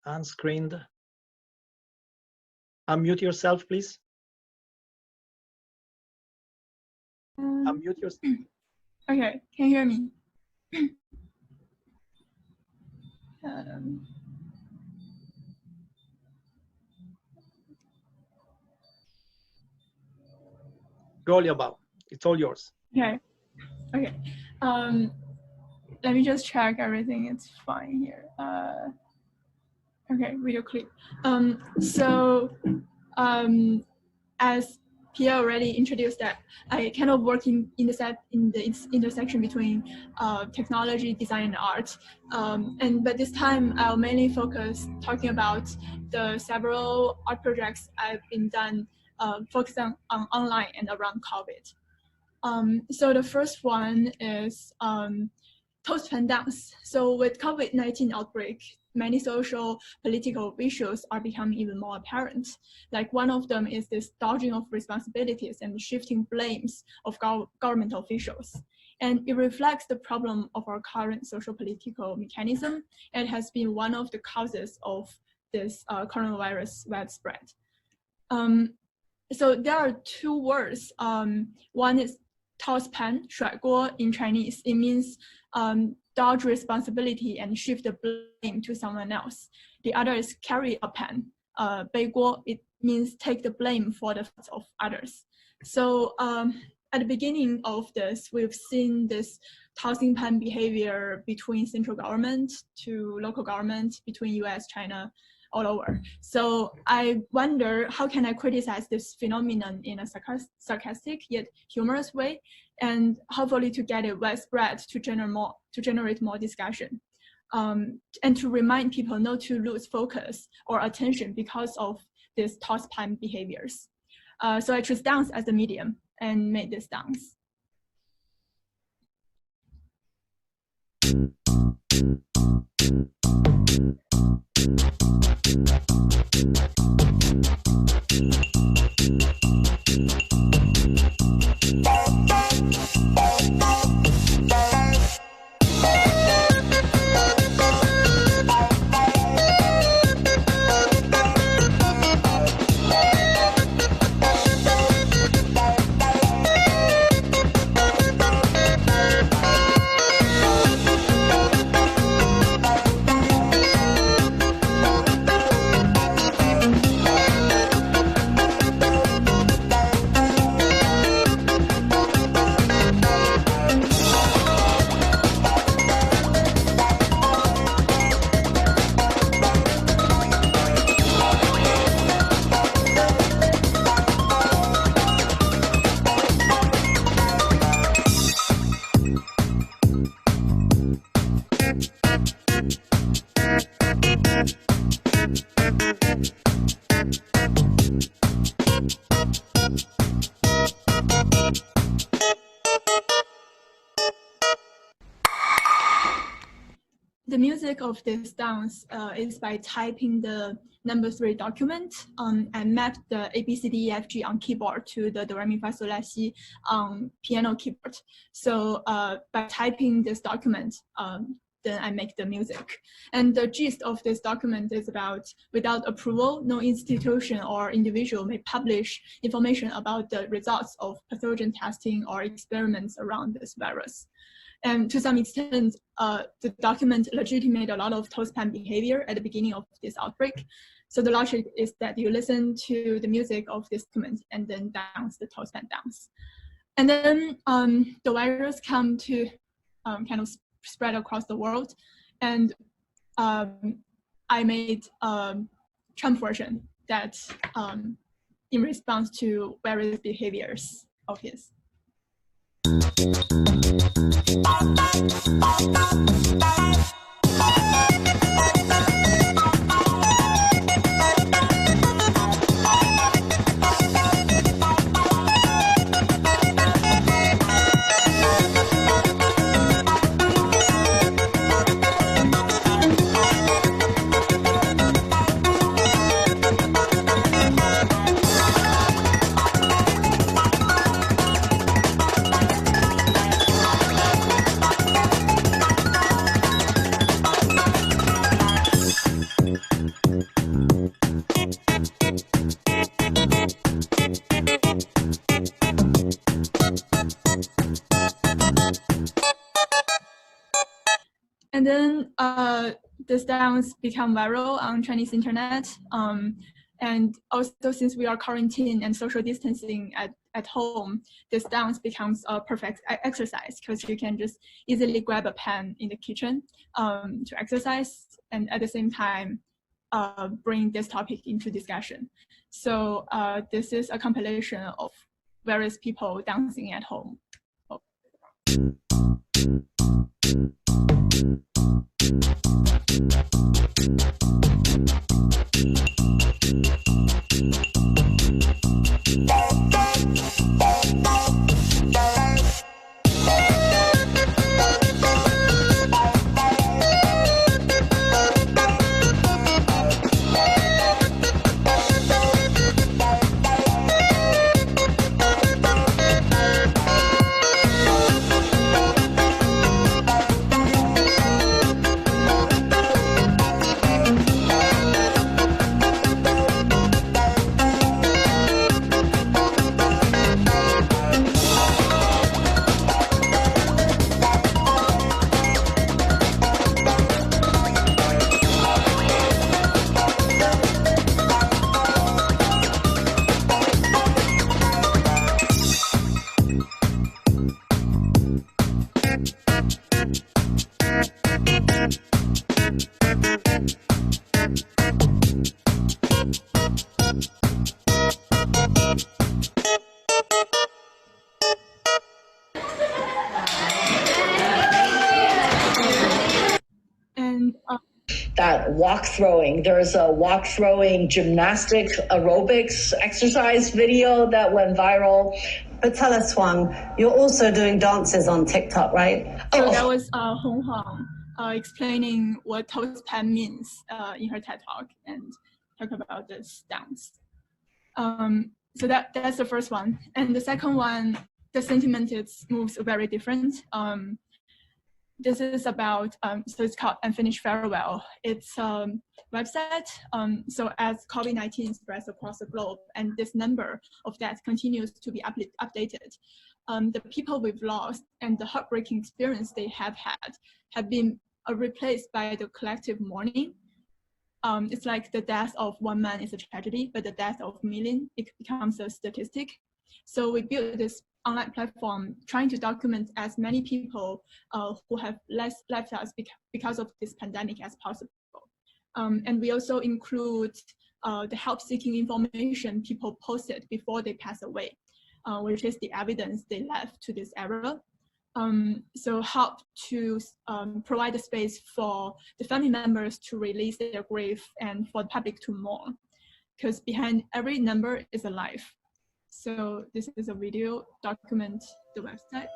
unscreened. Unmute yourself, please. Unmute yourself. Okay, can you hear me? Roll your bow. It's all yours. Okay. Okay. Let me just check everything. It's fine here. Okay, video clip. As Pierre already introduced that, I kind of work in the intersection between technology, design, and art. But this time, I'll mainly focus talking about the several art projects I've been done focusing on online and around COVID. So the first one is Toast Pen Dance. So with COVID-19 outbreak, many social political issues are becoming even more apparent. Like one of them is this dodging of responsibilities and shifting blames of government officials. And it reflects the problem of our current social political mechanism and has been one of the causes of this coronavirus widespread. So there are two words. One is toss pen, 甩锅 in Chinese. It means dodge responsibility and shift the blame to someone else. The other is carry a pen, 背锅. It means take the blame for the faults of others. So at the beginning of this, we've seen this tossing pen behavior between central government to local government, between US, China, all over. So I wonder, how can I criticize this phenomenon in a sarcastic yet humorous way, and hopefully to get it widespread to generate more discussion, and to remind people not to lose focus or attention because of these toss pen behaviors. So I chose dance as the medium and made this dance. The music of this dance is by typing the number 3 document and map the ABCDEFG on keyboard to the Do Re Mi Fa Sol La Si on piano keyboard. So by typing this document, then I make the music. And the gist of this document is about, without approval, no institution or individual may publish information about the results of pathogen testing or experiments around this virus. And to some extent, the document legitimated a lot of toast pen behavior at the beginning of this outbreak. So the logic is that you listen to the music of this document and then dance the toast pen dance. And then the virus come to kind of spread across the world. And I made a Trump version that in response to various behaviors of his. These downs become viral on Chinese internet. And also, since we are quarantined and social distancing at home, this dance becomes a perfect exercise because you can just easily grab a pen in the kitchen to exercise, and at the same time bring this topic into discussion. So this is a compilation of various people dancing at home. Oh. That walk throwing. There's a walk throwing gymnastics aerobics exercise video that went viral. But tell us, Wang, you're also doing dances on TikTok, right? So that was Hong Huang explaining what toes pen means in her TED Talk and talk about this dance. So that's the first one. And the second one, the sentiment moves very different. This is about, so it's called Unfinished Farewell. It's a website. So as COVID-19 spreads across the globe and this number of deaths continues to be updated, the people we've lost and the heartbreaking experience they have had have been replaced by the collective mourning. It's like the death of one man is a tragedy, but the death of a million, it becomes a statistic. So we built this online platform trying to document as many people who have left us because of this pandemic as possible. And we also include the help-seeking information people posted before they pass away, which is the evidence they left to this era. So help to provide a space for the family members to release their grief and for the public to mourn, because behind every number is a life. So this is a video document the website.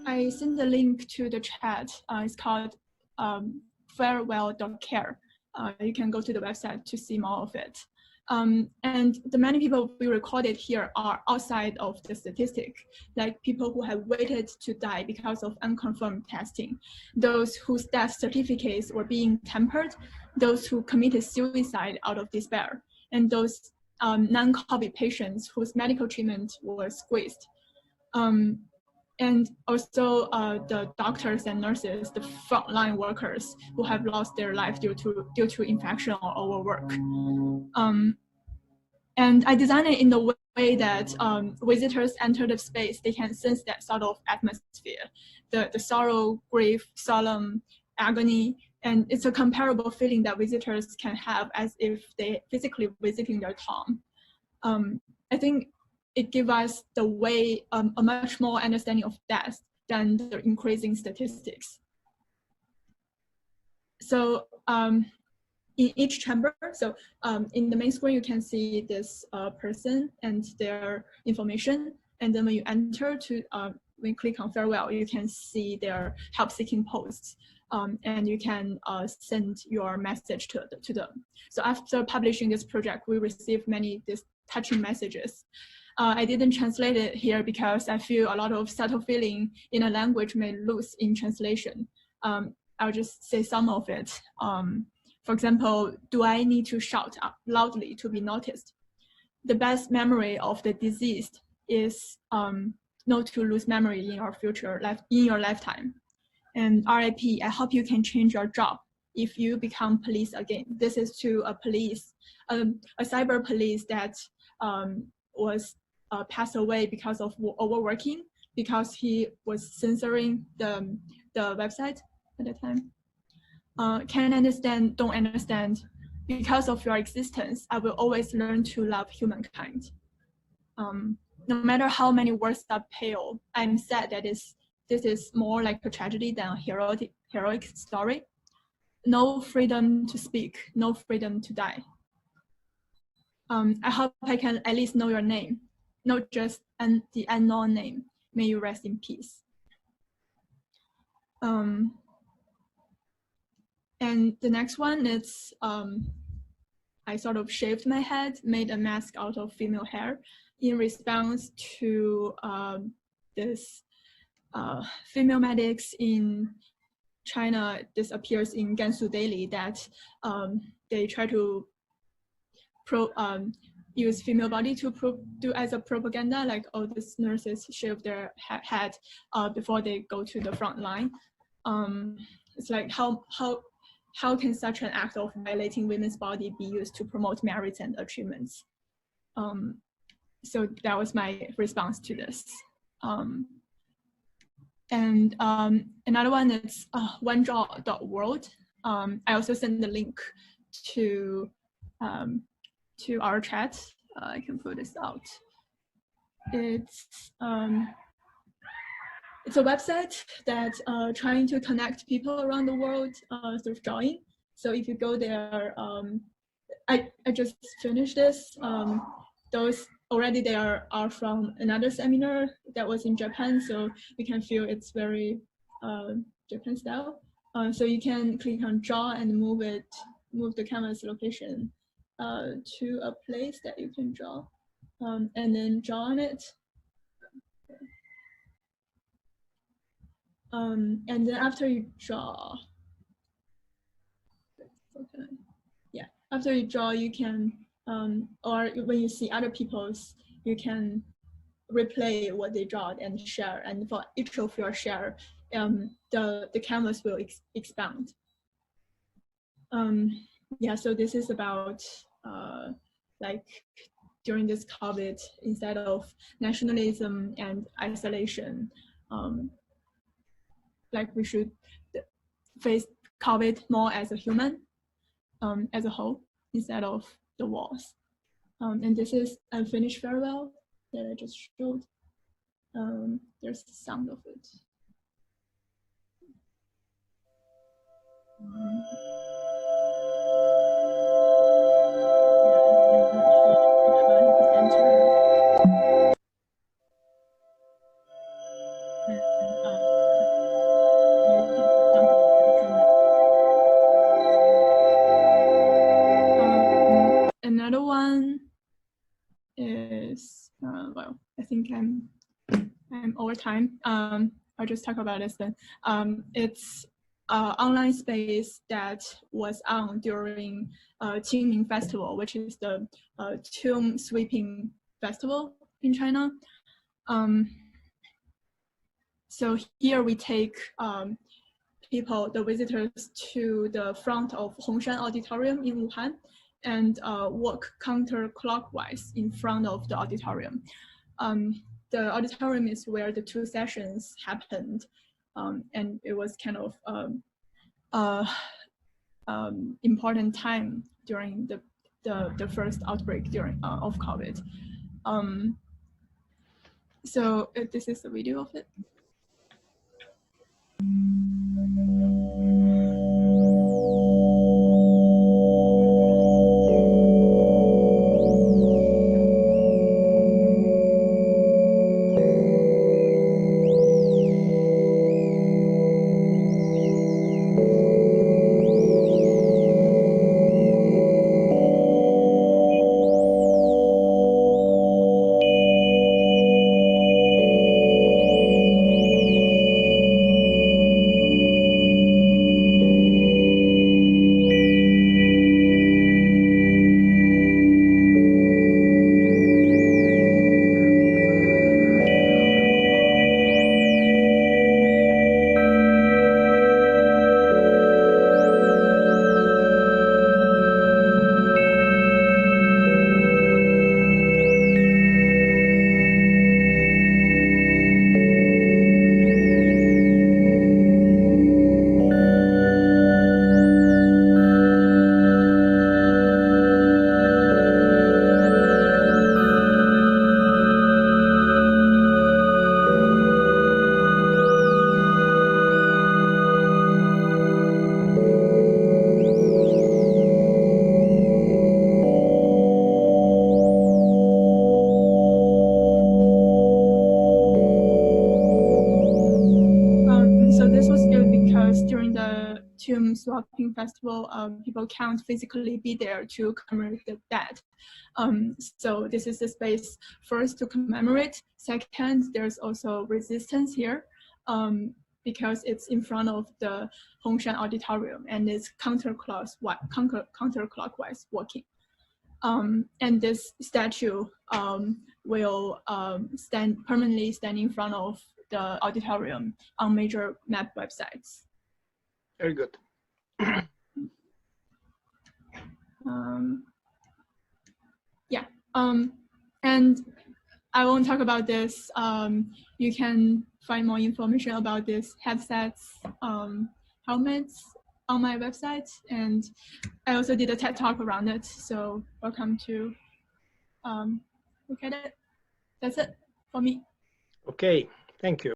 I sent the link to the chat. It's called farewell.care. You can go to the website to see more of it. And the many people we recorded here are outside of the statistic, like people who have waited to die because of unconfirmed testing, those whose death certificates were being tampered, those who committed suicide out of despair, and those non-COVID patients whose medical treatment was squeezed. And also the doctors and nurses, the frontline workers who have lost their life due to infection or overwork. And I designed it in the way way that visitors enter the space, they can sense that sort of atmosphere, the sorrow, grief, solemn, agony, and it's a comparable feeling that visitors can have as if they physically visiting their tomb. I think it gives us the way a much more understanding of death than the increasing statistics. So in each chamber, so in the main screen, you can see this person and their information. And then when you enter to, when you click on farewell, you can see their help-seeking posts. And you can send your message to them. So after publishing this project, we received many these touching messages. I didn't translate it here because I feel a lot of subtle feeling in a language may lose in translation. I'll just say some of it. For example, do I need to shout loudly to be noticed? The best memory of the deceased is not to lose memory in your future life, in your lifetime. And RIP, I hope you can change your job if you become police again. This is to a police, a cyber police that was passed away because of overworking, because he was censoring the website at the time. Can understand, don't understand. Because of your existence, I will always learn to love humankind. No matter how many words are pale, I'm sad that this is more like a tragedy than a heroic story. No freedom to speak, no freedom to die. I hope I can at least know your name, not just the unknown name. May you rest in peace. And the next one is, I sort of shaved my head, made a mask out of female hair in response to this female medics in China. This appears in Gansu Daily that they try to use female body to do as a propaganda, like all these nurses shave their head before they go to the front line. It's like how can such an act of violating women's body be used to promote merits and achievements? So that was my response to this. And another one is onedraw.world. I also sent the link to our chat. I can put this out. It's a website that trying to connect people around the world through drawing. So if you go there, I just finished this. Those already they are from another seminar that was in Japan, so you can feel it's very Japan style. So you can click on draw and move the canvas location to a place that you can draw, and then draw on it. And then after you draw, after you draw, you can, or when you see other people's, you can replay what they draw and share. And for each of your share, the canvas will expand. So this is about like during this COVID, instead of nationalism and isolation, like we should face COVID more as a human, as a whole, instead of the walls. And this is unfinished farewell that I just showed. There's the sound of it. Another one is well, I think I'm over time. I'll just talk about this then. It's an online space that was on during Qingming Festival, which is the tomb sweeping festival in China. So here we take people, the visitors, to the front of Hongshan Auditorium in Wuhan, and walk counterclockwise in front of the auditorium. The auditorium is where the 2 sessions happened, and it was kind of important time during the first outbreak of COVID. So this is the video of it. During the tomb swapping festival, people can't physically be there to commemorate the dead. So this is the space first to commemorate. Second, there's also resistance here because it's in front of the Hongshan Auditorium and it's counterclockwise walking. And this statue will permanently stand in front of the auditorium on major map websites. Very good. Yeah, and I won't talk about this. You can find more information about this headsets, helmets on my website, and I also did a TED Talk around it. So welcome to look at it. That's it for me. Okay, thank you.